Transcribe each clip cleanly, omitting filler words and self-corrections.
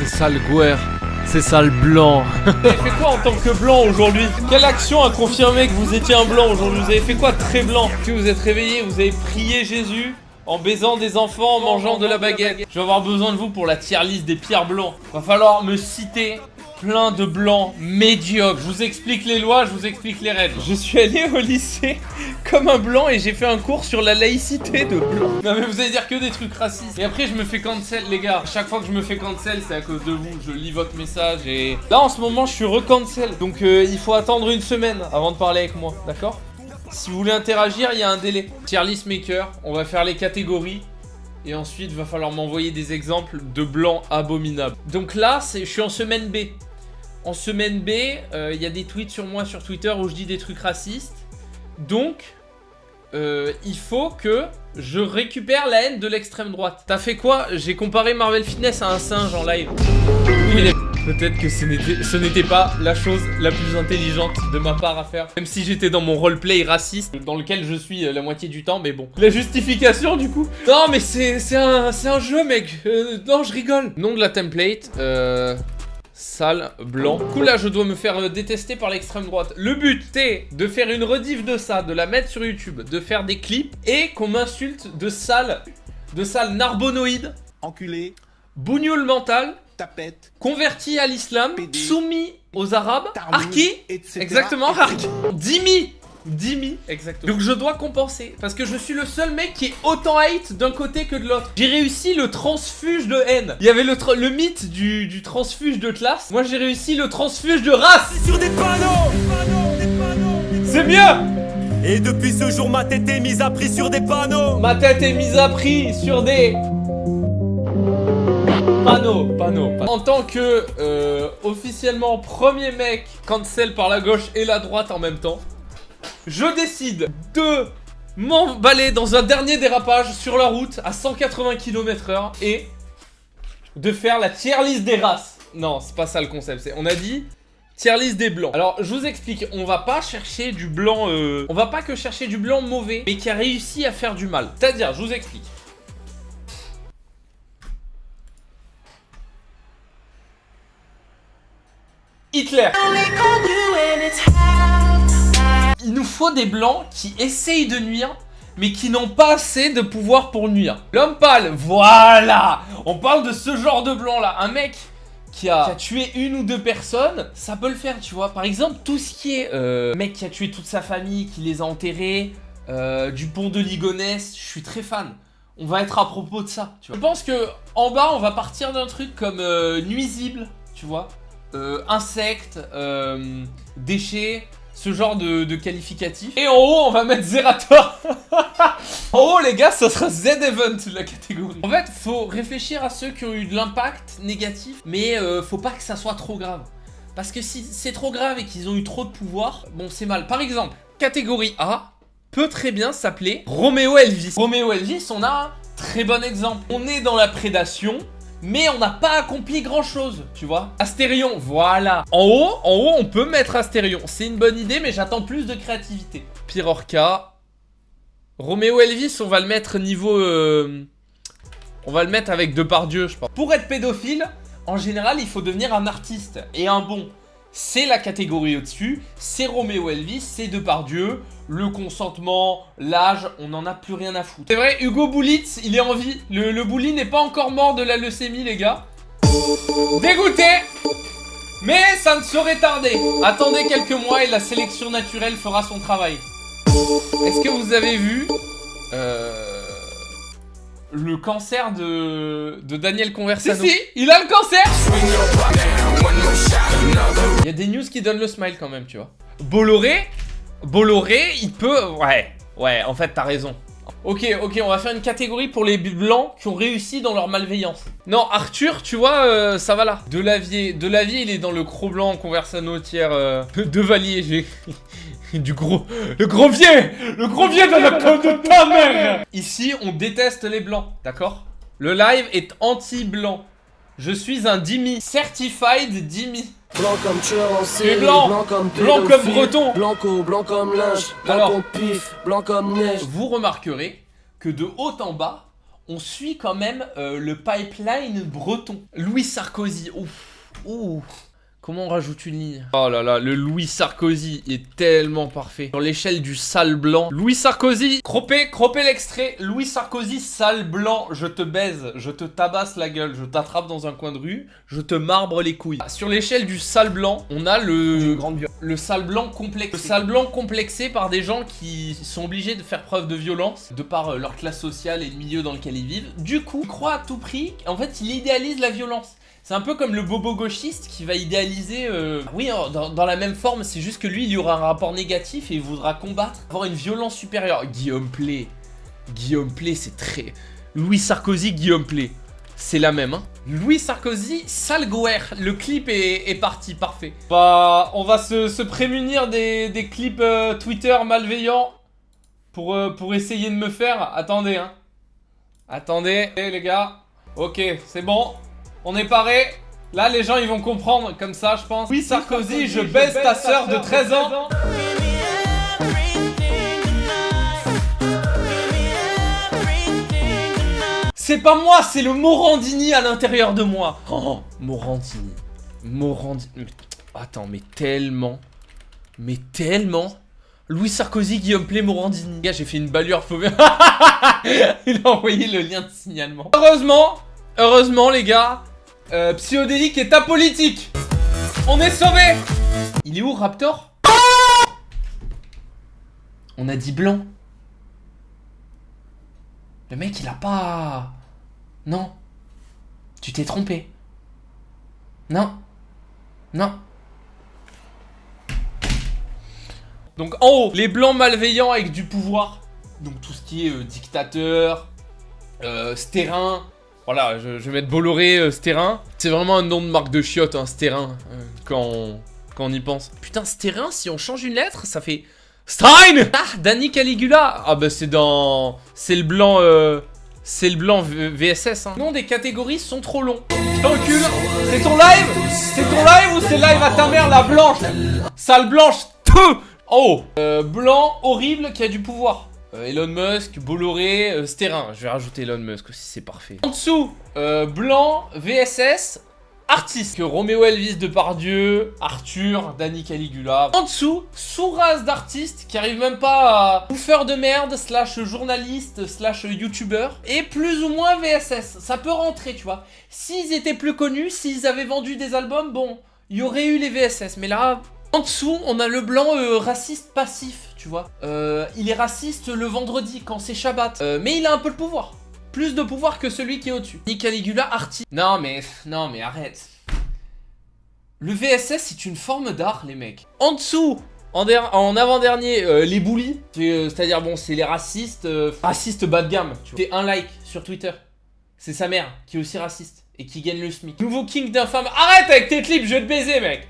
C'est ça le Gouer. C'est ça le blanc. Vous avez fait quoi en tant que blanc aujourd'hui? Quelle action a confirmé que vous étiez un blanc aujourd'hui? Vous avez fait quoi de très blanc? Est-ce que vous êtes réveillé? Vous avez prié Jésus en baisant des enfants, en mangeant de la baguette? Je vais avoir besoin de vous pour la tier list des pires blancs. Va falloir me citer plein de blancs médiocres. Je vous explique les lois, je vous explique les règles. Je suis allé au lycée comme un blanc et j'ai fait un cours sur la laïcité de blanc. Non mais vous allez dire que des trucs racistes. Et après je me fais cancel les gars. Chaque fois que je me fais cancel c'est à cause de vous. Je lis votre message et... Là en ce moment je suis recancel. Donc il faut attendre une semaine avant de parler avec moi. D'accord? Si vous voulez interagir il y a un délai. Tier list maker, on va faire les catégories. Et ensuite il va falloir m'envoyer des exemples de blancs abominables. Donc là je suis en semaine B. En semaine B, il y a des tweets sur moi sur Twitter où je dis des trucs racistes. Donc, il faut que je récupère la haine de l'extrême droite. T'as fait quoi? J'ai comparé Marvel Fitness à un singe en live. Oui, peut-être que ce n'était pas la chose la plus intelligente de ma part à faire. Même si j'étais dans mon roleplay raciste, dans lequel je suis la moitié du temps, mais bon. La justification du coup. Non mais c'est un jeu mec. Non je rigole. Nom de la template, sale blanc. Du coup là je dois me faire détester par l'extrême droite. Le but c'est de faire une rediff de ça, de la mettre sur YouTube, de faire des clips et qu'on m'insulte de sale narbonoïde, enculé, bougnoule mental, tapette, converti à l'islam, pédé, soumis aux arabes, tarlouse, arki, etc. exactement, arki, Dimi, exactement. Donc je dois compenser, parce que je suis le seul mec qui est autant hate d'un côté que de l'autre. J'ai réussi le transfuge de haine. Il y avait le mythe du transfuge de classe. Moi j'ai réussi le transfuge de race. Sur des panneaux, C'est mieux. Et depuis ce jour ma tête est mise à prix sur des panneaux. Ma tête est mise à prix sur des... panneaux. En tant que officiellement premier mec cancel par la gauche et la droite en même temps, je décide de m'emballer dans un dernier dérapage sur la route à 180 km/h et de faire la tier list des races. Non, c'est pas ça le concept, on a dit tier list des blancs. Alors, je vous explique, on va pas chercher du blanc... on va pas que chercher du blanc mauvais, mais qui a réussi à faire du mal. C'est-à-dire, je vous explique. Hitler. Il nous faut des blancs qui essayent de nuire, mais qui n'ont pas assez de pouvoir pour nuire. L'homme pâle, voilà. On parle de ce genre de blanc là. Un mec qui a tué une ou deux personnes, ça peut le faire, tu vois. Par exemple, tout ce qui est mec qui a tué toute sa famille, qui les a enterrés, du pont de Ligonnès, je suis très fan. On va être à propos de ça, tu vois. Je pense que en bas, on va partir d'un truc comme nuisible, tu vois. Insectes, déchets, ce genre de qualificatif. Et en haut, on va mettre Zerator. En haut, les gars, ça sera Z-Event, la catégorie. En fait, faut réfléchir à ceux qui ont eu de l'impact négatif, mais faut pas que ça soit trop grave. Parce que si c'est trop grave et qu'ils ont eu trop de pouvoir, bon, c'est mal. Par exemple, catégorie A peut très bien s'appeler Roméo Elvis. Roméo Elvis, on a un très bon exemple. On est dans la prédation, mais on n'a pas accompli grand chose, tu vois. Astérion, voilà. En haut, on peut mettre Astérion. C'est une bonne idée, mais j'attends plus de créativité. Pyrorca. Roméo Elvis, on va le mettre niveau... on va le mettre avec Depardieu, je pense. Pour être pédophile, en général, il faut devenir un artiste. Et un bon. C'est la catégorie au-dessus. C'est Roméo Elvis, c'est Depardieu. Le consentement, l'âge, on n'en a plus rien à foutre. C'est vrai, Hugo Boulitz, il est en vie. Le Bouli n'est pas encore mort de la leucémie, les gars. Dégoûté, mais ça ne saurait tarder. Attendez quelques mois et la sélection naturelle fera son travail. Est-ce que vous avez vu le cancer de Daniel Conversano? Si, il a le cancer. Il y a des news qui donnent le smile quand même, tu vois. Bolloré, il peut... Ouais, en fait, t'as raison. Ok, on va faire une catégorie pour les blancs qui ont réussi dans leur malveillance. Non, Arthur, tu vois, ça va là. Delavier, il est dans le Cro-Blanc, Conversano, tiers... Devalier, j'ai... Le gros vieux de la peau de ta mère. Ici, on déteste les blancs, d'accord? Le live est anti-blanc. Je suis un Dimi, certified Dimi. Blanc comme tueur en série, blanc comme breton. Blanc comme linge, blanc Alors, comme pif, blanc comme neige. vous remarquerez que de haut en bas, on suit quand même le pipeline breton. Louis Sarkozy, ouf. Comment on rajoute une ligne? Oh là là, le Louis Sarkozy est tellement parfait. Sur l'échelle du sale blanc. Louis Sarkozy, cropez l'extrait. Louis Sarkozy, sale blanc, je te baise, je te tabasse la gueule, je t'attrape dans un coin de rue, je te marbre les couilles. Sur l'échelle du sale blanc, on a le sale blanc complexé. Le sale blanc complexé par des gens qui sont obligés de faire preuve de violence, de par leur classe sociale et le milieu dans lequel ils vivent. Du coup, il croit à tout prix, en fait, il idéalise la violence. C'est un peu comme le bobo gauchiste qui va idéaliser... Oui, dans la même forme, c'est juste que lui, il y aura un rapport négatif et il voudra combattre, avoir une violence supérieure. Guillaume Play, c'est très... Louis Sarkozy, Guillaume Play, c'est la même, hein. Louis Sarkozy, sale goer. Le clip est parti, parfait. Bah, on va se prémunir des clips Twitter malveillants pour essayer de me faire... Attendez, hein. Attendez, les gars. Ok, c'est bon. On est paré. Là, les gens, ils vont comprendre comme ça, je pense. Oui, Sarkozy, je baise ta sœur de 13 ans. C'est pas moi, c'est le Morandini à l'intérieur de moi. Oh, Morandini. Attends, mais tellement. Louis Sarkozy, Guillaume Play, Morandini. Gars, j'ai fait une balure faux. Il a envoyé le lien de signalement. Heureusement, les gars. Psyodélique est apolitique. On est sauvés. Il est où, Raptor? On a dit blanc. Le mec, il a pas... Non. Tu t'es trompé. Non. Donc, en haut, les blancs malveillants avec du pouvoir. Donc, tout ce qui est dictateur, stérin... Voilà, je vais mettre Bolloré, Stérin. C'est vraiment un nom de marque de chiottes, hein, Stérin, quand on y pense. Putain, Stérin, si on change une lettre, ça fait... Stein. Ah, Danny Caligula. Ah bah c'est dans... C'est le blanc VSS, hein. Non, des catégories sont trop longs. T'encules. C'est ton live? C'est ton live ou c'est live à ta mère, la blanche? Sale blanche. Oh, blanc horrible qui a du pouvoir. Elon Musk, Bolloré, Stérin. Je vais rajouter Elon Musk aussi, c'est parfait. En dessous, blanc, VSS, artiste. Que Roméo Elvis Depardieu, Arthur, Danny Caligula. En dessous, sous-race d'artistes qui arrivent même pas à bouffeur de merde, slash journaliste, slash youtubeur. Et plus ou moins VSS. Ça peut rentrer, tu vois. S'ils étaient plus connus, s'ils avaient vendu des albums, bon, il y aurait eu les VSS. Mais là... En dessous, on a le blanc raciste passif, tu vois. Il est raciste le vendredi, quand c'est Shabbat. Mais il a un peu de pouvoir. Plus de pouvoir que celui qui est au-dessus. Ni Caligula, artiste. Non mais arrête. Le VSS, c'est une forme d'art, les mecs. En dessous, en avant-dernier, les bullies. C'est-à-dire, bon, c'est les racistes. Racistes bas de gamme. C'est un like sur Twitter. C'est sa mère, qui est aussi raciste. Et qui gagne le SMIC. Nouveau king d'infâme. Arrête avec tes clips, je vais te baiser, mec.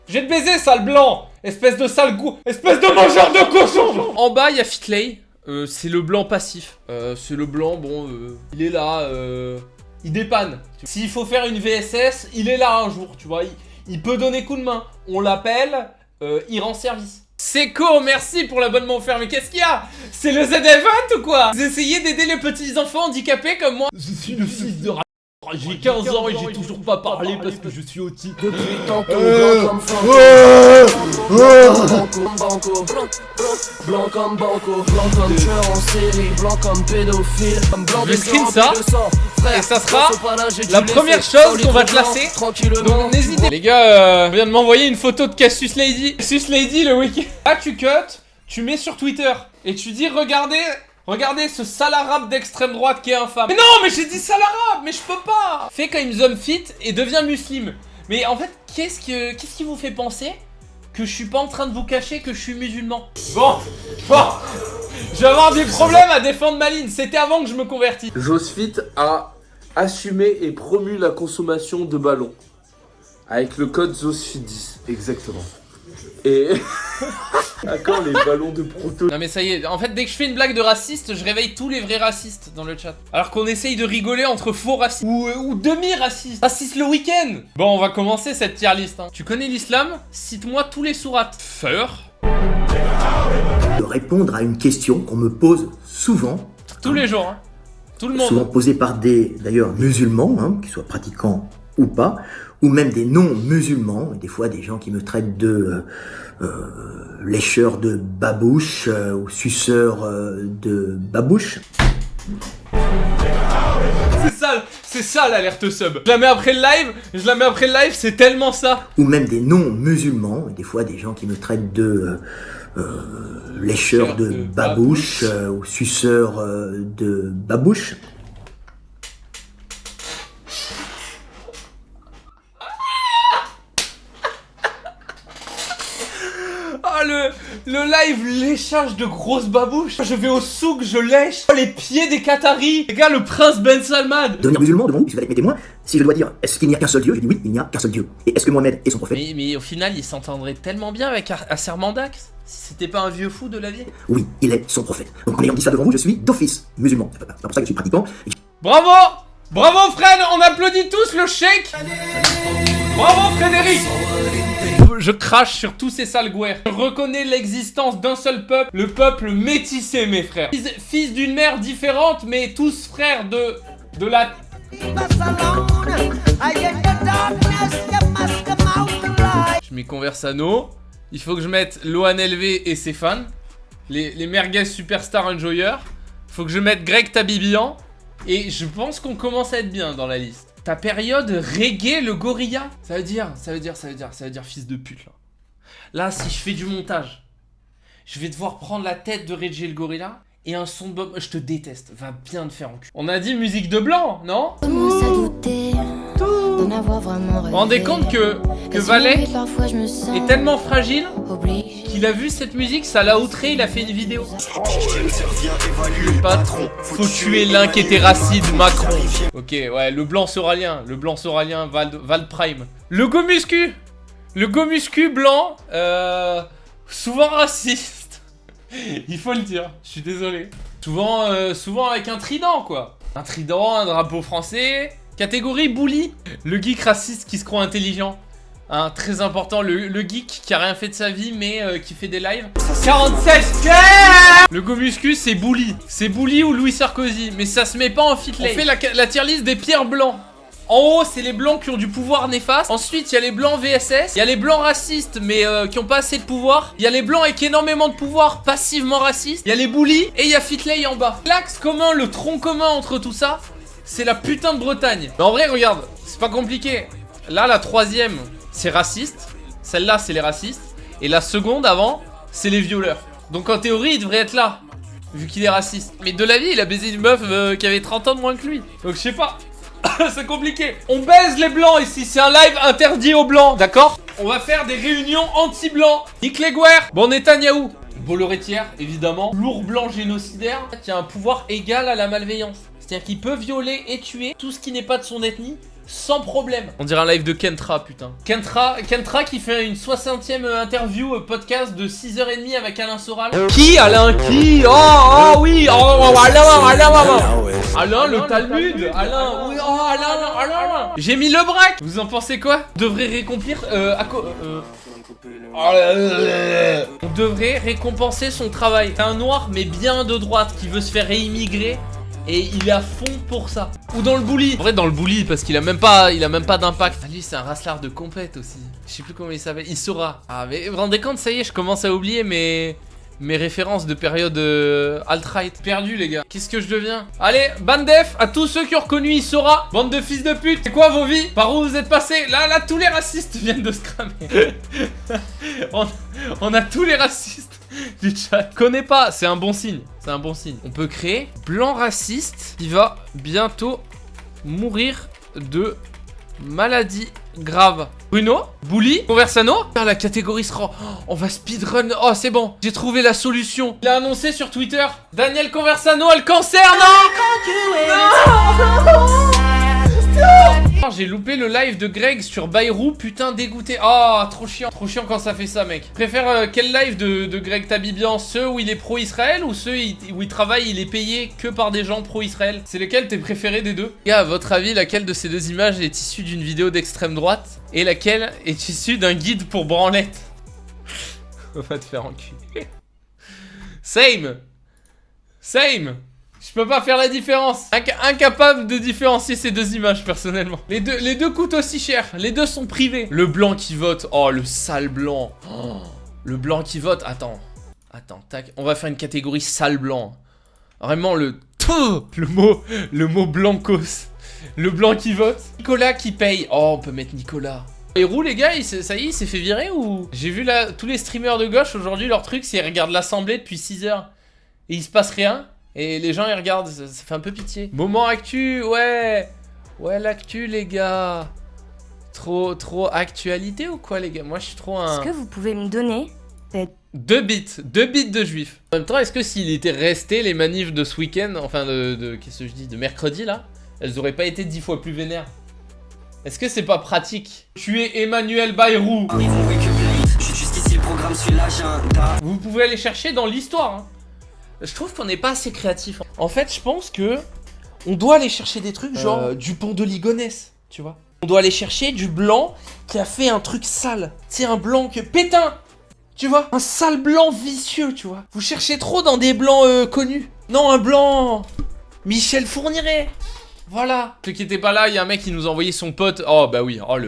Je vais te baiser, sale blanc. Espèce de sale goût. Espèce de mangeur de cochon. En bas, il y a Fitley. C'est le blanc passif. C'est le blanc, bon, il est là. Il dépanne. S'il faut faire une VSS, il est là un jour, tu vois. Il peut donner coup de main. On l'appelle, il rend service. Seco, merci pour l'abonnement offert. Mais qu'est-ce qu'il y a? C'est le Z-Event ou quoi? Vous essayez d'aider les petits enfants handicapés comme moi? Je suis le fils de... J'ai 15 ans et j'ai toujours pas parlé parce que je suis autiste. Depuis tantôt, blanc comme Franco. Blanc comme Banco. Blanc comme tueur en série. Blanc comme pédophile. Je vais screen ça. Et ça sera la première chose qu'on va classer. Donc n'hésitez pas. Les gars, je viens de m'envoyer une photo de Cassius Lady. Cassius Lady le week-end. Là tu cut, tu mets sur Twitter. Et tu dis regardez ce sale arabe d'extrême droite qui est infâme. Mais non, mais j'ai dit sale arabe, mais je peux pas. Fais quand une zone fit et deviens musulman. Mais en fait, qu'est-ce qui vous fait penser que je suis pas en train de vous cacher que je suis musulman? Bon, je vais avoir des problèmes à défendre ma ligne. C'était avant que je me convertisse. Josfit a assumé et promu la consommation de ballons. Avec le code Zosfit10. Exactement. Et... D'accord, les ballons de proto. Non mais ça y est, en fait dès que je fais une blague de raciste, je réveille tous les vrais racistes dans le chat. Alors qu'on essaye de rigoler entre faux racistes ou demi-racistes. Raciste le week-end. Bon, on va commencer cette tier list, hein. Tu connais l'islam? Cite-moi tous les sourates. De répondre à une question qu'on me pose souvent. Tous les jours, hein. Tout le monde. Souvent posées par des, d'ailleurs, musulmans, hein, qu'ils soient pratiquants ou pas, ou même des non-musulmans, et des fois des gens qui me traitent de lécheur de babouche ou suceur de babouche. C'est ça l'alerte sub. Je la mets après le live, c'est tellement ça. Ou même des non-musulmans, et des fois des gens qui me traitent de lécheur de babouche ou suceur de babouche. Ah le live léchage de grosses babouches. Je vais au souk, je lèche les pieds des Qataris. Les gars, le prince Ben Salman. Devenir musulman devant vous, si vous allez être mes témoins, si je dois dire est-ce qu'il n'y a qu'un seul Dieu, je dis oui, il n'y a qu'un seul Dieu. Et est-ce que Mohamed est son prophète? Mais au final, il s'entendrait tellement bien avec Asser Mandax. Si c'était pas un vieux fou de la vie. Oui, il est son prophète. Donc en ayant dit ça devant vous, je suis d'office musulman. C'est pas pour ça que je suis pratiquant. Bravo! Bravo Fred, on applaudit tous le cheikh. Bravo Frédéric. Je crache sur tous ces sales gouères. Je reconnais l'existence d'un seul peuple, le peuple métissé mes frères. Fils d'une mère différente mais tous frères de la... Je mets Conversano. Il faut que je mette Lohan LV et ses fans. Les merguez superstar enjoyers. Faut que je mette Greg Tabibian. Et je pense qu'on commence à être bien dans la liste. Ta période reggae le gorilla. Ça veut dire fils de pute là. Là si je fais du montage, je vais devoir prendre la tête de Reggie le gorilla et un son de Bob. Je te déteste, va bien te faire en cul. On a dit musique de blanc, non? Vous vous rendez compte que Valet est tellement fragile qu'il a vu cette musique, ça l'a outré, il a fait une vidéo. Le patron, faut tuer l'un qui était raciste, Macron. Ok, ouais, le blanc sauralien, Val Prime. Le go muscu blanc, souvent raciste. Il faut le dire, je suis désolé. Souvent avec un trident, quoi. Un trident, un drapeau français. Catégorie bully. Le geek raciste qui se croit intelligent. Hein, très important, le geek qui a rien fait de sa vie mais qui fait des lives. 47. Le go muscu c'est bully. C'est bully ou Louis Sarkozy. Mais ça se met pas en fit lane. On fait la tier list des pires blancs. En haut, c'est les blancs qui ont du pouvoir néfaste. Ensuite, il y a les blancs VSS. Il y a les blancs racistes, mais qui ont pas assez de pouvoir. Il y a les blancs avec énormément de pouvoir, passivement racistes. Il y a les bullies et il y a Fitley en bas. L'axe commun, le tronc commun entre tout ça, c'est la putain de Bretagne. Mais en vrai, regarde, c'est pas compliqué. Là, la troisième, c'est raciste. Celle-là, c'est les racistes. Et la seconde, avant, c'est les violeurs. Donc en théorie, il devrait être là, vu qu'il est raciste. Mais de la vie, il a baisé une meuf qui avait 30 ans de moins que lui. Donc je sais pas. C'est compliqué. On baise les blancs ici. C'est un live interdit aux blancs, d'accord? On va faire des réunions anti-blancs. Nick Leguer. Bon, Netanyahou. Boloretière, évidemment. Lourd blanc génocidaire qui a un pouvoir égal à la malveillance. C'est-à-dire qu'il peut violer et tuer tout ce qui n'est pas de son ethnie sans problème. On dirait un live de Kentra, putain. Kentra qui fait une 60e interview podcast de 6h30 avec Alain Soral. Qui Alain? Qui? Oh oui. Alain le Talmud. Alain. Oui, oh Alain. J'ai mis le braque. Vous en pensez quoi? On devrait on devrait récompenser son travail. C'est un noir mais bien de droite qui veut se faire réimmigrer. Et il est à fond pour ça. Ou dans le bully. En vrai dans le bully parce qu'il a même pas d'impact. Ah, lui c'est un racelard de compète aussi. Je sais plus comment il s'appelle. Il saura. Ah mais vous vous rendez compte, ça y est, je commence à oublier mes références de période alt-right. Perdu les gars. Qu'est-ce que je deviens? Allez, bandef à tous ceux qui ont reconnu il saura. Bande de fils de pute. C'est quoi vos vies? Par où vous êtes passés? Là tous les racistes viennent de se cramer. on a tous les racistes du chat. Connais pas, c'est un bon signe. C'est un bon signe. On peut créer blanc raciste qui va bientôt mourir de maladie grave. Bruno, Bully, Conversano. La catégorie sera... on va speedrun. Oh, c'est bon. J'ai trouvé la solution. Il a annoncé sur Twitter. Daniel Conversano a le cancer, non. J'ai loupé le live de Greg sur Bayrou, putain dégoûté. Ah, trop chiant quand ça fait ça mec. Préfère quel live de Greg Tabibian? Ceux où il est pro-Israël ou ceux où il travaille, il est payé que par des gens pro-Israël? C'est lequel t'es préféré des deux? Gars, à votre avis, laquelle de ces deux images est issue d'une vidéo d'extrême droite? Et laquelle est issue d'un guide pour branlette? On va te faire enculer. Same. Je peux pas faire la différence. Incapable de différencier ces deux images, personnellement. Les deux coûtent aussi cher. Les deux sont privés. Le blanc qui vote. Oh, le sale blanc. Oh, le blanc qui vote. Attends, tac. On va faire une catégorie sale blanc. Vraiment, le mot blancos. Le blanc qui vote. Nicolas qui paye. Oh, on peut mettre Nicolas. Et roux, les gars, ça y est, il s'est fait virer ou... J'ai vu là, tous les streamers de gauche, aujourd'hui, leur truc, c'est qu'ils regardent l'assemblée depuis 6 heures. Et il se passe rien. Et les gens, ils regardent, ça fait un peu pitié. Moment actu, ouais. Ouais, l'actu, les gars. Trop actualité ou quoi, les gars? Moi, je suis trop un... Est-ce que vous pouvez me donner peut-être 2 bits de juifs. En même temps, est-ce que s'il était resté les manifs de ce week-end, enfin qu'est-ce que je dis, de mercredi, là, elles auraient pas été 10 fois plus vénères? Est-ce que c'est pas pratique? Tu es Emmanuel Bayrou. Vous pouvez aller chercher dans l'histoire, hein. Je trouve qu'on n'est pas assez créatif. En fait, je pense que on doit aller chercher des trucs genre Dupont de Ligonnès, tu vois. On doit aller chercher du blanc qui a fait un truc sale. C'est un blanc que... Pétain, tu vois. Un sale blanc vicieux, tu vois. Vous cherchez trop dans des blancs connus. Non, un blanc... Michel Fourniret. Voilà. Ceux qui étaient pas là, il y a un mec qui nous a envoyé son pote. Oh, bah oui. Oh,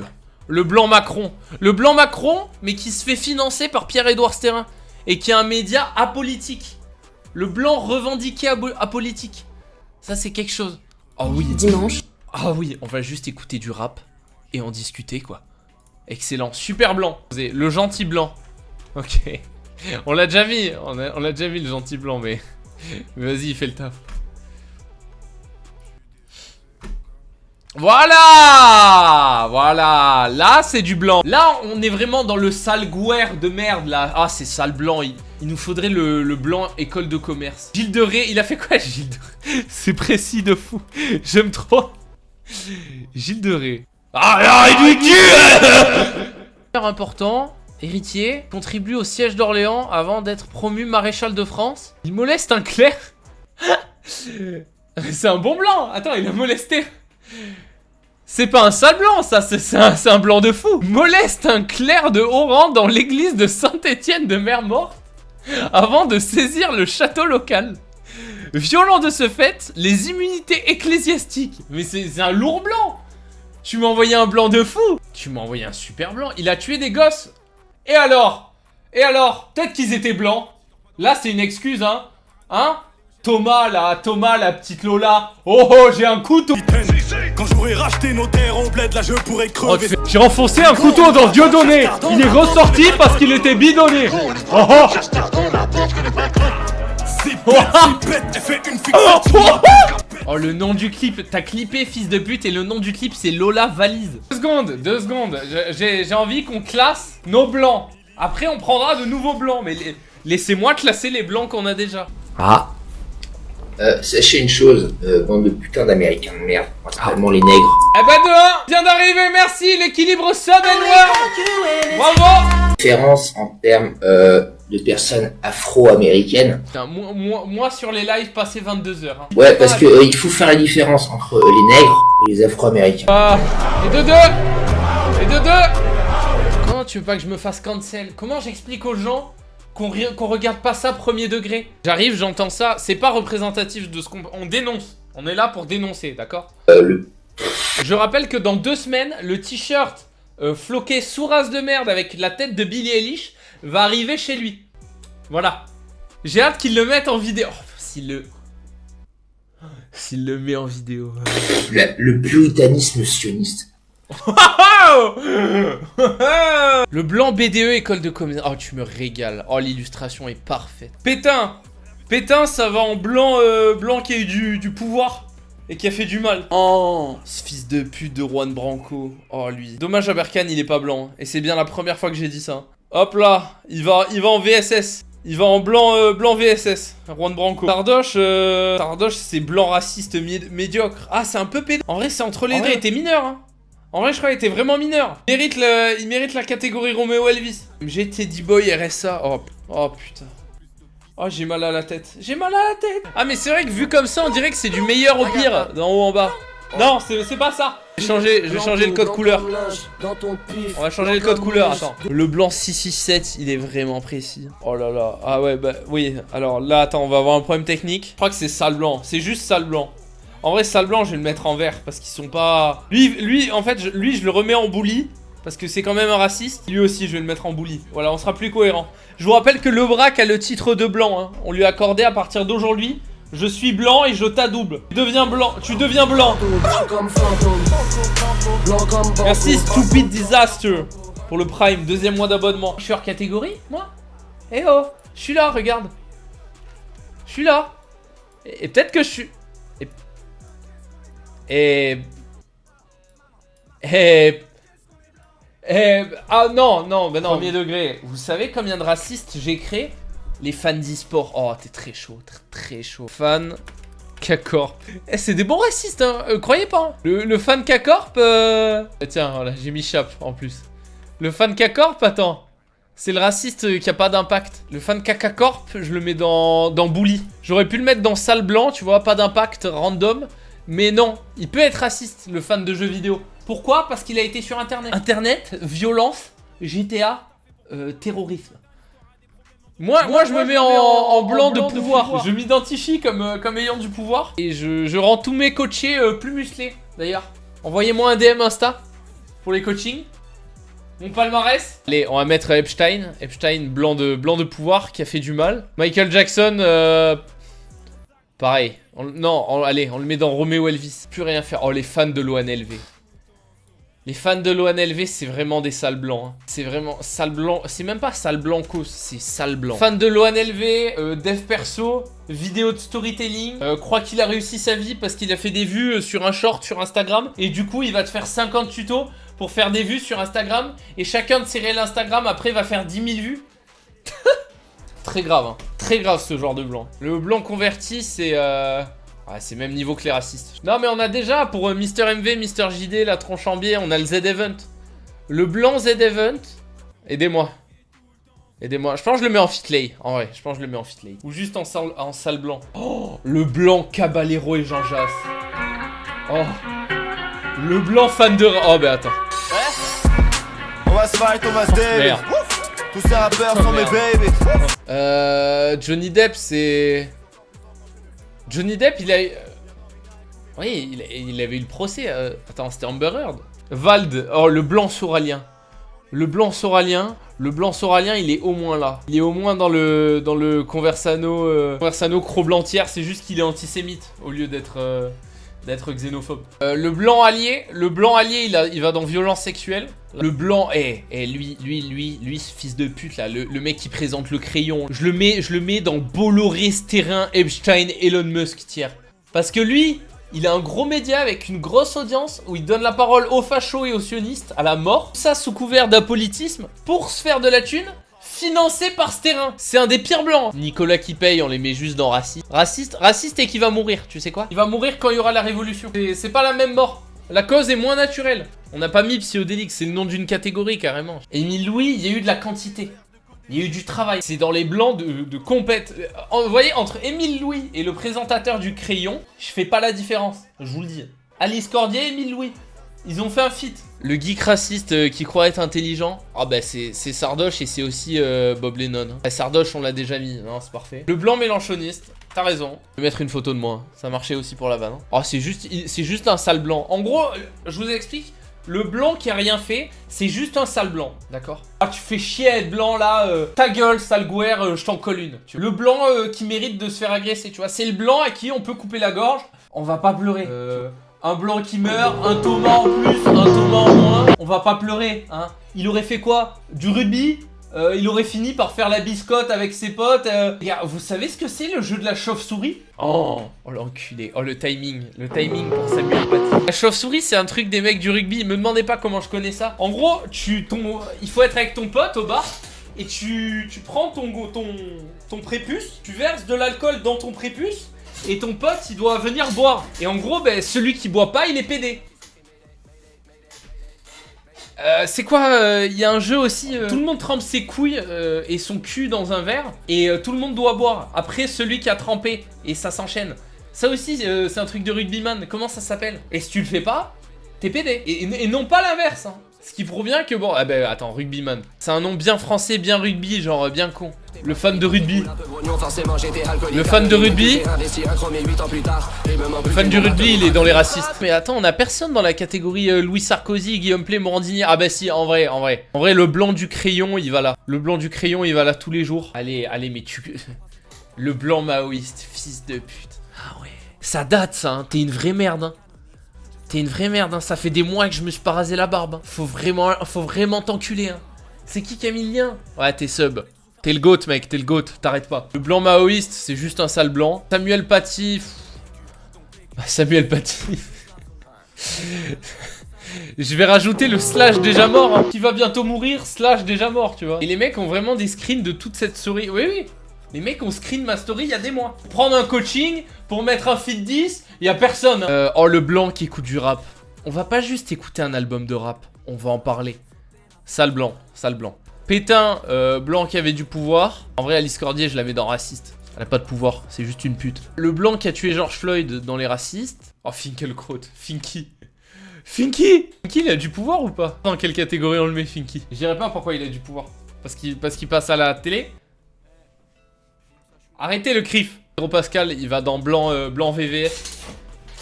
le blanc Macron. Le blanc Macron, mais qui se fait financer par Pierre-Édouard Stérin. Et qui est un média apolitique. Le blanc revendiqué apolitique. Ça, c'est quelque chose. Oh oui. dimanche? Ah oui, on va juste écouter du rap et en discuter, quoi. Excellent. Super blanc. Le gentil blanc. Ok. On l'a déjà vu. On l'a déjà vu, le gentil blanc, mais vas-y, il fait le taf. Voilà. Voilà. Là, c'est du blanc. Là, on est vraiment dans le sale gouer de merde, là. Ah, c'est sale blanc. Il nous faudrait le blanc école de commerce. Gilles de Ré, il a fait quoi, Gilles de Ré? C'est précis de fou. J'aime trop. Gilles de Ré. Ah, ridicule. Important, héritier, contribue au siège d'Orléans avant d'être promu maréchal de France. Il moleste un clerc. C'est un bon blanc. Attends, il a molesté. C'est pas un sale blanc, ça, c'est un blanc de fou. Moleste un clerc de haut rang dans l'église de Saint-Étienne de Mermort avant de saisir le château local. Violant de ce fait les immunités ecclésiastiques. Mais c'est un lourd blanc. Tu m'as envoyé un blanc de fou. Tu m'as envoyé un super blanc. Il a tué des gosses. Et alors? Peut-être qu'ils étaient blancs. Là, c'est une excuse, hein. Hein? Thomas, la petite Lola. Oh, j'ai un couteau. Quand j'aurai racheté nos terres en bled, là je pourrais crever. J'ai enfoncé un couteau dans Dieudonné. Il est ressorti parce qu'il était bidonné. Oh, oh. Oh, le nom du clip. T'as clippé, fils de pute, et le nom du clip, c'est Lola Valise. 2 secondes. J'ai envie qu'on classe nos blancs. Après, on prendra de nouveaux blancs. Mais laissez-moi classer les blancs qu'on a déjà. Ah. Sachez une chose, bande de putain d'américains de merde, principalement les nègres. Eh ben de 1, vient d'arriver, merci, l'équilibre sub et noir. Bravo. Différence en termes de personnes afro-américaines. Putain, moi sur les lives passé 22 heures. Hein. Ouais, parce que il faut faire la différence entre les nègres et les afro-américains. Ah, et de 2. Comment tu veux pas que je me fasse cancel? Comment j'explique aux gens qu'on regarde pas ça premier degré? J'arrive, j'entends ça, c'est pas représentatif de ce qu'on dénonce. On est là pour dénoncer, d'accord? Je rappelle que dans 2 semaines, le t-shirt floqué sous race de merde avec la tête de Billie Eilish va arriver chez lui. Voilà. J'ai hâte qu'il le mette en vidéo. Oh, s'il le met en vidéo. Le puritanisme sioniste. Le blanc BDE école de commerce. Oh, tu me régales. Oh, l'illustration est parfaite. Pétain, ça va en blanc, blanc qui a eu du pouvoir et qui a fait du mal. Oh, ce fils de pute de Juan Branco. Oh, lui. Dommage à Berkane, il est pas blanc. Et c'est bien la première fois que j'ai dit ça. Hop là, il va en VSS. Il va en blanc VSS, Juan Branco. Tardoche, c'est blanc raciste médiocre. Ah, c'est un peu pédant. En vrai, c'est entre les deux. Il était mineur, hein. En vrai, je crois qu'il était vraiment mineur. Il mérite la catégorie Roméo Elvis. MG, Teddy Boy, RSA. Oh putain. Oh, j'ai mal à la tête. Ah, mais c'est vrai que vu comme ça, on dirait que c'est du meilleur au pire, d'en haut en bas. Non, c'est pas ça. Je vais changer le code couleur. On va changer le code couleur, attends. Le blanc 667, il est vraiment précis. Oh là là. Ah ouais, bah oui. Alors là, attends, on va avoir un problème technique. Je crois que c'est sale blanc. C'est juste sale blanc. En vrai, sale blanc, je vais le mettre en vert parce qu'ils sont pas... Lui en fait, lui, je le remets en bully parce que c'est quand même un raciste. Lui aussi, je vais le mettre en bully. Voilà, on sera plus cohérent. Je vous rappelle que le Braque a le titre de blanc. Hein. On lui a accordé à partir d'aujourd'hui. Je suis blanc et je t'adouble. Tu deviens blanc. Tu deviens blanc. Merci Stupid Disaster pour le Prime. 2e mois d'abonnement. Je suis hors catégorie, moi? Eh oh, je suis là, regarde. Je suis là. Et peut-être que je suis... Ah non, non, bah non. Premier degré. Vous savez combien de racistes j'ai créé? Les fans d'e-sport. Oh, t'es très chaud, très chaud. Fan K-Corp. Eh, c'est des bons racistes, hein. Croyez pas. Hein. Le fan K-Corp. Tiens, voilà, j'ai mis chape en plus. Le fan K-Corp, attends. C'est le raciste qui a pas d'impact. Le fan K-Corp, je le mets dans bully. J'aurais pu le mettre dans sale blanc, tu vois, pas d'impact random. Mais non, il peut être raciste, le fan de jeux vidéo. Pourquoi? Parce qu'il a été sur Internet. Internet, violence, GTA, terrorisme. Moi, je me mets en blanc de pouvoir. Je m'identifie comme ayant du pouvoir. Et je rends tous mes coachés plus musclés, d'ailleurs. Envoyez-moi un DM Insta pour les coachings. Mon palmarès. Allez, on va mettre Epstein. Epstein, blanc de pouvoir, qui a fait du mal. Michael Jackson, pareil. Allez, on le met dans Romeo Elvis. Plus rien faire. Oh, les fans de l'ONLV. Les fans de l'ONLV, c'est vraiment des sales blancs. Hein. C'est vraiment sale blanc. C'est même pas sale blancos, c'est sale blanc. Fan de l'ONLV, dev perso, vidéo de storytelling. Croit qu'il a réussi sa vie parce qu'il a fait des vues sur un short sur Instagram. Et du coup, il va te faire 50 tutos pour faire des vues sur Instagram. Et chacun de ses réels Instagram, après, va faire 10 000 vues. Très grave, hein. Très grave ce genre de blanc. Le blanc converti, c'est... Ouais, c'est même niveau que les racistes. Non, mais on a déjà, pour Mister MV, Mister JD, la tronche en biais, on a le Z-Event. Le blanc Z-Event. Aidez-moi. Aidez-moi. Je pense que je le mets en fitlay. En vrai, je pense que je le mets en fitlay. Ou juste en sale blanc. Oh, le blanc Caballero et Jean Jass. Oh. Le blanc fan de... Oh, bah attends. On va se fight, on va se dévier. Merde. Tous ces rappeurs sont mes babies. Johnny Depp, c'est... Johnny Depp, il a... Oui, il avait eu le procès. Attends, c'était Amber Heard. Vald, oh, le blanc sauralien. Le blanc sauralien, il est au moins là. Il est au moins dans le Conversano Cro-Blantière, c'est juste qu'il est antisémite au lieu d'être xénophobe. Le blanc allié, il va dans violence sexuelle. Le blanc, lui, ce fils de pute là, le mec qui présente le crayon, je le mets dans Bolloré, Sterrin, Epstein, Elon Musk tiers. Parce que lui, il a un gros média avec une grosse audience où il donne la parole aux fachos et aux sionistes à la mort. Tout ça sous couvert d'apolitisme pour se faire de la thune, financé par Sterrin. C'est un des pires blancs. Nicolas qui paye, on les met juste dans raciste. Raciste et qui va mourir, tu sais quoi? Il va mourir quand il y aura la révolution. C'est pas la même mort. La cause est moins naturelle. On n'a pas mis Psyodélix, c'est le nom d'une catégorie carrément. Émile Louis, il y a eu de la quantité. Il y a eu du travail. C'est dans les blancs de compète. Vous voyez, entre Émile Louis et le présentateur du crayon, je fais pas la différence. Je vous le dis. Alice Cordier et Émile Louis. Ils ont fait un feat. Le geek raciste qui croit être intelligent. Ah bah c'est Sardoche et c'est aussi Bob Lennon. Hein. Sardoche on l'a déjà mis, non c'est parfait. Le blanc mélanchoniste, t'as raison. Je vais mettre une photo de moi, ça marchait aussi pour la vanne. Oh c'est juste un sale blanc. En gros, je vous explique. Le blanc qui a rien fait, c'est juste un sale blanc, d'accord? Ah tu fais chier à être blanc là, ta gueule sale gouère, je t'en colle une. Le blanc qui mérite de se faire agresser, tu vois. C'est le blanc à qui on peut couper la gorge. On va pas pleurer. Un blanc qui meurt, un Thomas en plus, un Thomas en moins. On va pas pleurer, hein. Il aurait fait quoi? Du rugby? Il aurait fini par faire la biscotte avec ses potes. Vous savez ce que c'est le jeu de la chauve-souris? Oh l'enculé. Oh le timing pour Samuel Paty. La chauve-souris c'est un truc des mecs du rugby. Me demandez pas comment je connais ça. En gros, il faut être avec ton pote au bar. Et tu prends ton prépuce. Tu verses de l'alcool dans ton prépuce. Et ton pote il doit venir boire. Et en gros celui qui boit pas il est pédé. C'est quoi? Il y a un jeu aussi, tout le monde trempe ses couilles et son cul dans un verre. Et tout le monde doit boire. Après celui qui a trempé. Et ça s'enchaîne. Ça aussi, c'est un truc de rugbyman. Comment ça s'appelle? Et si tu le fais pas, t'es pédé. Et non pas l'inverse. Hein. Ce qui prouve bien que bon... Ah bah attends, rugbyman. C'est un nom bien français, bien rugby, genre bien con. Le fan de rugby. Le fan de rugby. Le fan du rugby, il est dans les racistes. Mais attends, on a personne dans la catégorie Louis Sarkozy, Guillaume Play, Morandini. Ah bah si, en vrai. En vrai, le blanc du crayon, il va là. Le blanc du crayon, il va là tous les jours. Allez, mais tu... Le blanc maoïste, fils de pute. Ah ouais. Ça date, ça, hein. T'es une vraie merde, hein. T'es une vraie merde, hein. Ça fait des mois que je me suis pas rasé la barbe. Hein. Faut vraiment t'enculer, hein. C'est qui a mis le lien? Ouais, t'es sub. T'es le GOAT, mec, t'es le GOAT, t'arrêtes pas. Le blanc maoïste, c'est juste un sale blanc. Samuel Paty. Samuel Paty. Je vais rajouter le slash déjà mort, hein. Qui va bientôt mourir, slash déjà mort, tu vois. Et les mecs ont vraiment des screens de toute cette story. Oui, oui. Les mecs ont screen ma story il y a des mois. Pour prendre un coaching, pour mettre un feed 10, il y a personne. Hein. Oh, le blanc qui écoute du rap. On va pas juste écouter un album de rap, on va en parler. Sale blanc, sale blanc. Pétain, blanc qui avait du pouvoir. En vrai, Alice Cordier, je l'avais dans raciste. Elle a pas de pouvoir, c'est juste une pute. Le blanc qui a tué George Floyd dans les racistes. Oh, Finkelkraut, Finky. Finky, il a du pouvoir ou pas? Dans quelle catégorie on le met, Finky? Je dirais pas pourquoi il a du pouvoir. Parce qu'il passe à la télé. Arrêtez le crif. Héros Pascal, il va dans blanc, blanc VVS.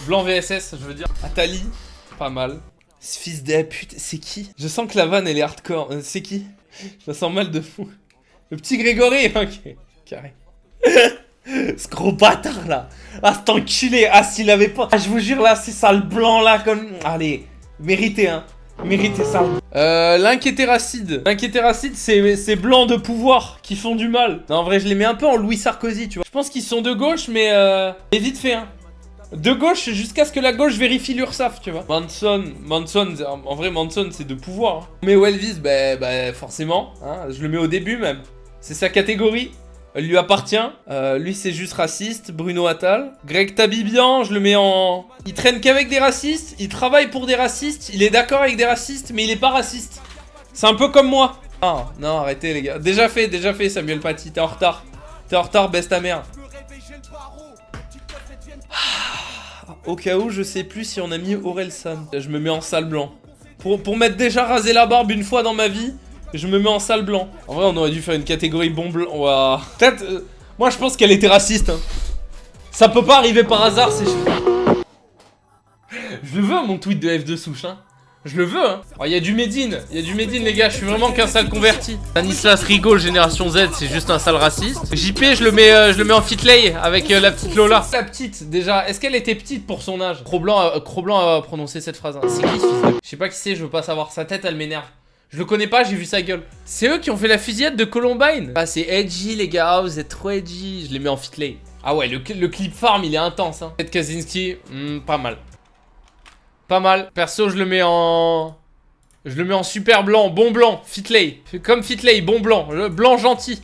Blanc VSS, je veux dire. Atali, pas mal. Ce fils de pute, c'est qui? Je sens que la vanne, elle est hardcore. C'est qui? Je me sens mal de fou. Le petit Grégory, ok. Carré. Ce gros bâtard, là. Ah, cet enculé. Ah, s'il avait pas... Ah, je vous jure, là, c'est ça, le blanc, là, comme... Allez, mérité, hein. Méritez ça. L'inquiétéracide. L'inquiétéracide, c'est blanc de pouvoir qui font du mal. Non, en vrai, je les mets un peu en Louis Sarkozy, tu vois. Je pense qu'ils sont de gauche, mais vite fait, hein. De gauche jusqu'à ce que la gauche vérifie l'URSSAF, tu vois. Manson, en vrai, Manson, c'est de pouvoir. Hein. Mais Elvis, bah, forcément. Hein, je le mets au début, même. C'est sa catégorie. Elle lui appartient. Lui, c'est juste raciste. Bruno Attal. Greg Tabibian, je le mets en... Il traîne qu'avec des racistes. Il travaille pour des racistes. Il est d'accord avec des racistes, mais il est pas raciste. C'est un peu comme moi. Ah, non, arrêtez, les gars. Déjà fait, Samuel Paty. T'es en retard. T'es en retard, baisse ta mère. Au cas où, je sais plus si on a mis Orelsan. Je me mets en sale blanc. Pour m'être déjà rasé la barbe une fois dans ma vie... Je me mets en sale blanc. En vrai, on aurait dû faire une catégorie bon blanc. Wow. Peut-être... moi, je pense qu'elle était raciste. Hein. Ça peut pas arriver par hasard, c'est... Je le veux, mon tweet de F2 souche. Hein. Je le veux. Hein. Oh, y a du Médine. Il y a du Médine, les gars. Je suis vraiment qu'un sale converti. Stanislas Rigaud, Génération Z, c'est juste un sale raciste. JP, je le mets en fitlay avec la petite Lola. La petite, déjà. Est-ce qu'elle était petite pour son âge? Cro-Blanc a prononcé cette phrase. Hein. C'est qui, ce fils de... Je sais pas qui c'est, je veux pas savoir. Sa tête, elle m'énerve. Je le connais pas, j'ai vu sa gueule. C'est eux qui ont fait la fusillade de Columbine. Ah, c'est edgy, les gars. Vous êtes trop edgy. Je les mets en fitlay. Ah ouais, le clip farm, il est intense. Hein. Ted Kaczynski, pas mal. Pas mal. Perso, je le mets en... Je le mets en super blanc, bon blanc, fitlay. Comme fitlay, bon blanc. Le blanc gentil.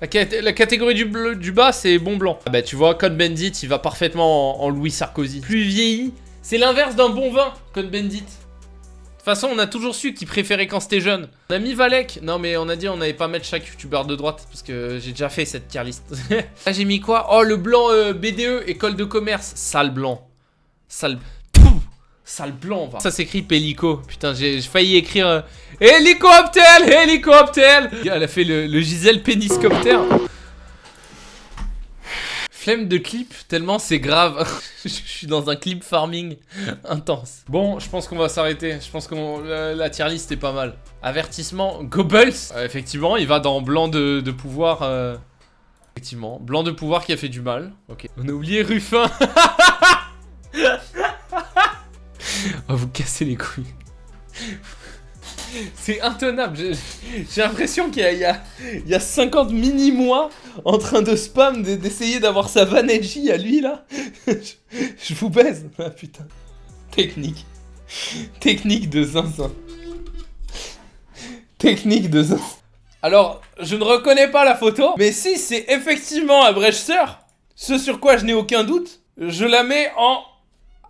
La catégorie du bas, c'est bon blanc. Ah bah, tu vois, Cohn-Bendit, il va parfaitement en Louis Sarkozy. Plus vieilli. C'est l'inverse d'un bon vin, Cohn-Bendit. De toute façon, on a toujours su qu'il préférait quand c'était jeune. On a mis Valek. Non, mais on a dit on n'allait pas mettre chaque youtubeur de droite. Parce que j'ai déjà fait cette tier list. Là, j'ai mis quoi? Oh, le blanc BDE, école de commerce. Sale blanc. Sale... Sale blanc, va. Ça s'écrit Pélico. Putain, j'ai failli écrire... Hélicoptère, hélicoptère. Elle a fait le Gisèle Péniscoptère. Flemme de clip, tellement c'est grave. Je suis dans un clip farming intense. Bon, je pense qu'on va s'arrêter. Je pense que la tier list est pas mal. Avertissement, Goebbels. Effectivement, il va dans blanc de pouvoir. Effectivement, blanc de pouvoir qui a fait du mal. Ok. On a oublié Ruffin. On va vous casser les couilles. C'est intenable. J'ai l'impression qu'il y a 50 mini-mois en train de spam d'essayer d'avoir sa vanne edgy à lui là. Je vous baise. Ah putain. Technique. Technique de zinzin. Technique de zinzin. Alors, je ne reconnais pas la photo, mais si c'est effectivement agresseur, ce sur quoi je n'ai aucun doute, je la mets en...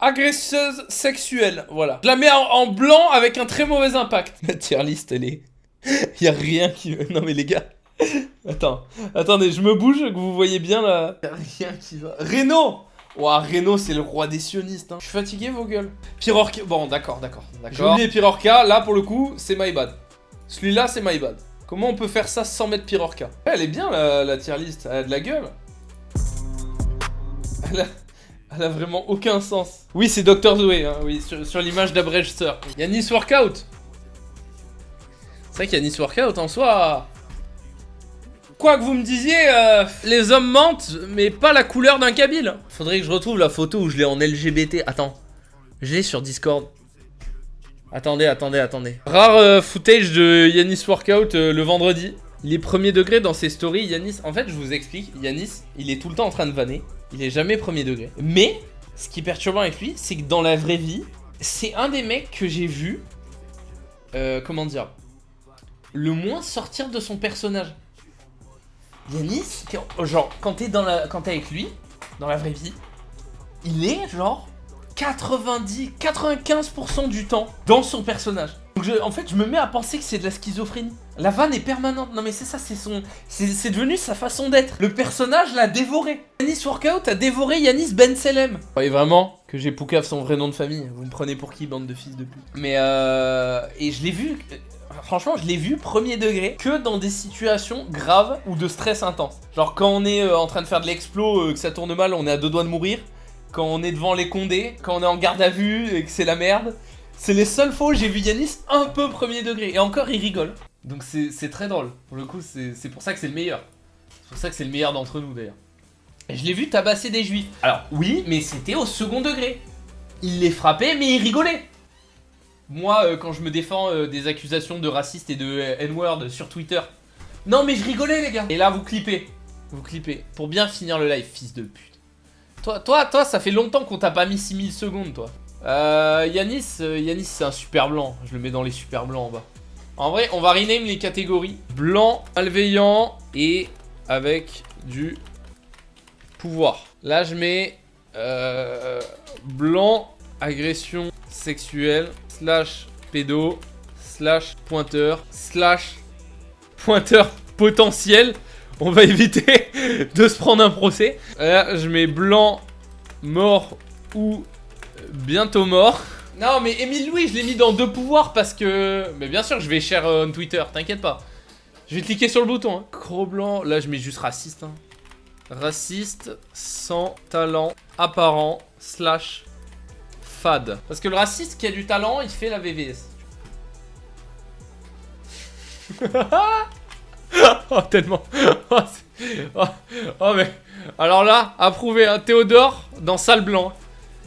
agresseuse sexuelle, voilà. Je la mets en blanc avec un très mauvais impact. La tier list, elle est... Y'a rien qui... Non mais les gars... Attendez, je me bouge, que vous voyez bien là. Y'a rien qui va... Reno, Ouah, Reno, c'est le roi des sionistes. Hein. Je suis fatigué, vos gueules. Pirorca. Bon, d'accord. J'ai oublié Pirorca. Là, pour le coup, c'est my bad. Celui-là, c'est my bad. Comment on peut faire ça sans mettre Pirorca? Elle est bien, la tier list. Elle a de la gueule. Elle a vraiment aucun sens. Oui, c'est Dr. Zoé. Hein, oui, sur l'image d'Abrège Sœur. Yanis Workout. C'est vrai qu'Yanis Workout, en soi... Quoi que vous me disiez, les hommes mentent, mais pas la couleur d'un Kabyle. Faudrait que je retrouve la photo où je l'ai en LGBT. Attends, je l'ai sur Discord. Attendez. Rare footage de Yanis Workout le vendredi. Il est premier degré dans ses stories. Yanis, en fait, je vous explique. Yanis, il est tout le temps en train de vanner. Il est jamais premier degré. Mais, ce qui est perturbant avec lui, c'est que dans la vraie vie, c'est un des mecs que j'ai vu, comment dire, le moins sortir de son personnage. Yanis, genre, quand t'es avec lui, dans la vraie vie, il est genre 95% du temps dans son personnage. Donc en fait, je me mets à penser que c'est de la schizophrénie. La vanne est permanente. Non mais c'est ça, c'est devenu sa façon d'être. Le personnage l'a dévoré. Yanis Workout a dévoré Yanis Ben Selem. Vous voyez vraiment que j'ai Poucave son vrai nom de famille. Vous me prenez pour qui, bande de fils de pute? Mais et je l'ai vu... Franchement, je l'ai vu premier degré que dans des situations graves ou de stress intense. Genre quand on est en train de faire de l'explo, que ça tourne mal, on est à 2 doigts de mourir. Quand on est devant les condés, quand on est en garde à vue et que c'est la merde. C'est les seules fois où j'ai vu Yanis un peu premier degré. Et encore, il rigole. Donc c'est très drôle. Pour le coup, c'est pour ça que c'est le meilleur. C'est pour ça que c'est le meilleur d'entre nous d'ailleurs. Et je l'ai vu tabasser des juifs. Alors oui, mais c'était au second degré. Il les frappait, mais il rigolait. Moi, quand je me défends des accusations de raciste et de N-word sur Twitter. Non mais je rigolais les gars. Et là vous clippez. Vous clippez. Pour bien finir le live, fils de pute. Toi, ça fait longtemps qu'on t'a pas mis 6000 secondes toi. Yanis c'est un super blanc. Je le mets dans les super blancs en bas. En vrai, on va rename les catégories. Blanc, malveillant et avec du pouvoir. Là je mets blanc, agression sexuelle, / pédo, / pointeur, / pointeur potentiel. On va éviter de se prendre un procès. Là, je mets blanc, mort ou bientôt mort. Non, mais Émile Louis, je l'ai mis dans 2 pouvoirs parce que... Mais bien sûr, je vais share on Twitter, t'inquiète pas. Je vais cliquer sur le bouton. Hein. Cro blanc, là, je mets juste raciste. Hein. Raciste, sans talent, apparent, / fade. Parce que le raciste qui a du talent, il fait la VVS. Oh tellement. Oh mais. Alors là, approuvé hein. Théodore dans salle blanc.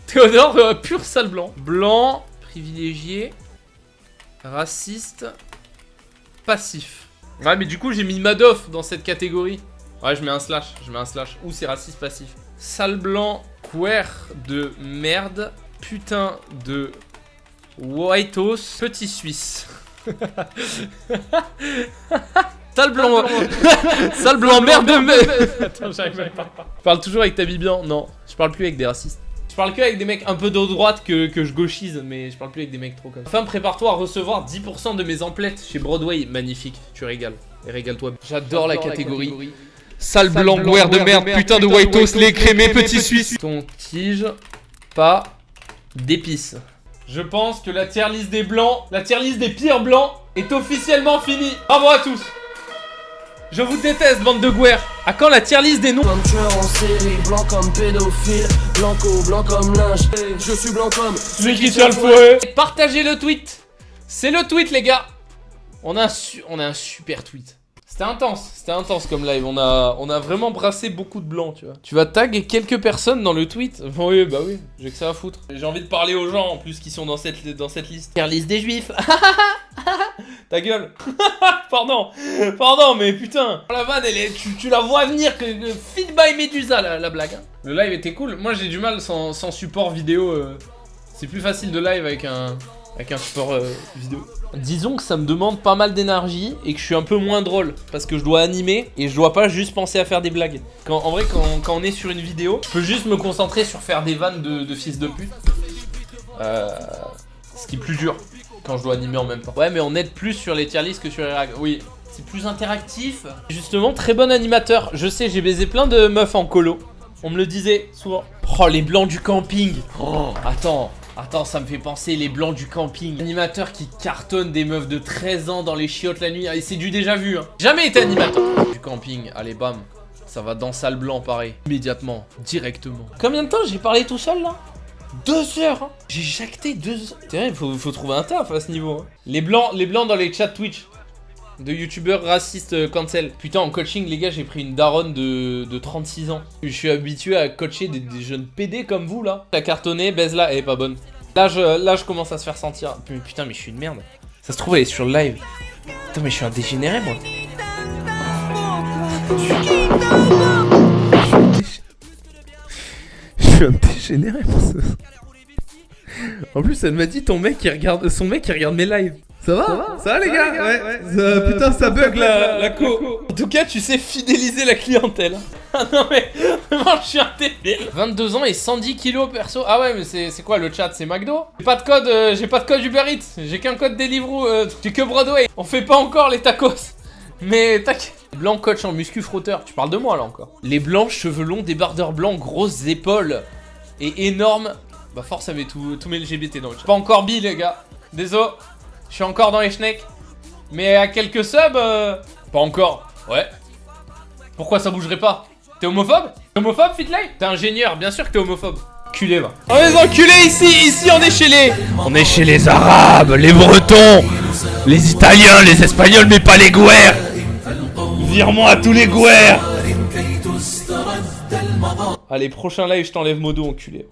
Théodore pur salle blanc. Blanc, privilégié, raciste, passif. Ouais mais du coup j'ai mis Madoff dans cette catégorie. Ouais je mets un slash. Ou c'est raciste passif. Sale blanc, queer de merde, putain de whiteos, petit suisse. Sale blanc. Sale blanc, merde de merde. Attends, j'arrive même pas. Je parle toujours avec ta Bibian. Non, je parle plus avec des racistes. Je parle que avec des mecs un peu de droite que je gauchise, mais je parle plus avec des mecs trop comme ça. Enfin, prépare-toi à recevoir 10% de mes emplettes chez Broadway. Magnifique, tu régales. Et régale-toi. J'adore la catégorie. Sale blanc, guerre de merde, putain de whiteos, les crémés, petit suisse. Ton tige, pas d'épices. Je pense que la tier list des blancs, la tier list des pires blancs est officiellement finie. Bravo à tous. Je vous déteste, bande de guerres. À quand la tier list des noms? Comme tueur en série, blanc comme pédophile, blanc comme linge. Je suis blanc comme celui qui tient le fouet. Partagez le tweet. C'est le tweet les gars. On a un super tweet. C'était intense comme live. On a vraiment brassé beaucoup de blancs, tu vois. Tu vas tag quelques personnes dans le tweet? Oui, bah oui, j'ai que ça à foutre. J'ai envie de parler aux gens en plus qui sont dans cette liste. Tier list des juifs. Ta gueule. Pardon, mais putain. La vanne, tu la vois venir que feed by Medusa la blague. Hein. Le live était cool. Moi j'ai du mal sans support vidéo. C'est plus facile de live avec un support vidéo. Disons que ça me demande pas mal d'énergie et que je suis un peu moins drôle parce que je dois animer et je dois pas juste penser à faire des blagues. En vrai, quand on est sur une vidéo, je peux juste me concentrer sur faire des vannes de fils de pute. Ce qui est plus dur quand je dois animer en même temps. Ouais, mais on aide plus sur les tier lists que sur les rag. Oui, c'est plus interactif. Justement, très bon animateur. Je sais, j'ai baisé plein de meufs en colo. On me le disait souvent. Oh, Oh, les blancs du camping. Oh, attends, ça me fait penser les blancs du camping. Animateur qui cartonne des meufs de 13 ans dans les chiottes la nuit. Et c'est du déjà vu, hein. Jamais été animateur du camping. Allez, bam. Ça va dans salle blanc, pareil. Immédiatement, directement. Combien de temps j'ai parlé tout seul, là? 2 heures, hein. J'ai jacté 2 heures. C'est vrai, faut trouver un taf à ce niveau, hein. Les blancs dans les chats Twitch de youtubeurs racistes cancel. Putain, en coaching, les gars, j'ai pris une daronne de 36 ans. Je suis habitué à coacher des jeunes PD comme vous, là. La cartonnée, baise là, elle est pas bonne. Là, je commence à se faire sentir. Putain, mais je suis une merde. Ça se trouve, elle est sur le live. Putain, mais je suis un dégénéré, moi. Je suis un dégénéré, moi. En plus, elle m'a dit son mec qui regarde mes lives. Ça va les gars? Ouais. Putain, ça bug la co. En tout cas, tu sais fidéliser la clientèle. Ah non mais, vraiment je suis un débile. 22 ans et 110 kilos perso. Ah ouais, mais c'est quoi le chat? C'est McDo? J'ai pas de code Uber Eats. J'ai qu'un code Deliveroo. J'ai que Broadway. On fait pas encore les tacos. Mais tac. Blanc coach en muscu frotteur. Tu parles de moi là encore. Les blancs, cheveux longs, débardeurs blancs, grosses épaules et énormes. Bah force avec tous mes LGBT dans le chat. Pas encore bi les gars. Désolé. Je suis encore dans les schnecks. Mais à quelques subs, pas encore. Ouais. Pourquoi ça bougerait pas? T'es homophobe? T'es homophobe, Fitlay? T'es ingénieur, bien sûr que t'es homophobe. Culé, va. On est enculés ici on est chez les... On est chez les Arabes, les Bretons, les Italiens, les Espagnols, mais pas les Gouers. Vire-moi à tous les Gouers. Allez, prochain live, je t'enlève modo, enculé.